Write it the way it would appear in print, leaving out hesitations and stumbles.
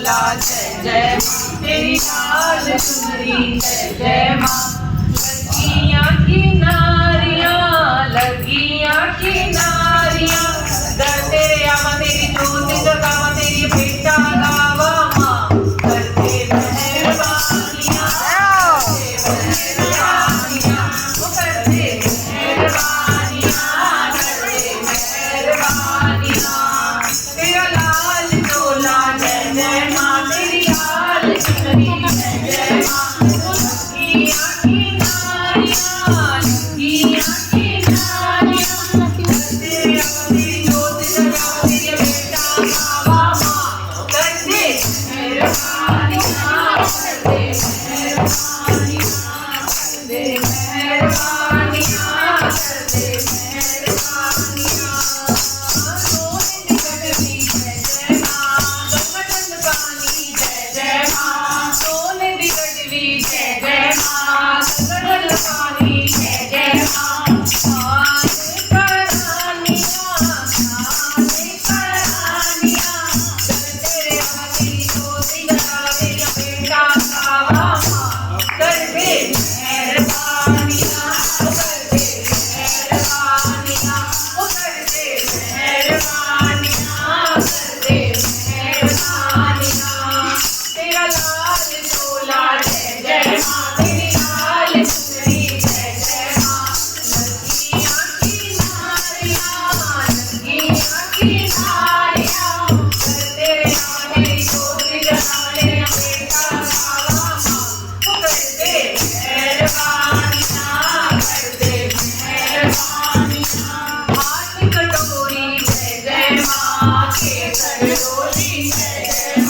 चोला जय जय माँ तेरी लाल चुनरी जय जय माँ लगियां किनारियां दर तेरे आवा तेरी जोत जगावा तेरी बेटा गावा माँ करते मेहरबानियाँ वो करते मेहरबानियाँ तेरा लाल चोला जय जय माँ तेरी लाल चुनरी जय जय माँ लगियां किनारियां तेरे आवा तेरी जोत जगावा तेरी बेटा गावा माँ करते मेहरबानियाँ तेरा लाल चोला जय जय माँ तेरी लाल चुनरी जय जय माँ लगियां किनारियां तेरे आवा तेरी जोत जगावा तेरा बेटा गावा माँ वो करते मेहरबानियाँ हाथ कटोरी जय जय माँ केसर डोली जय जय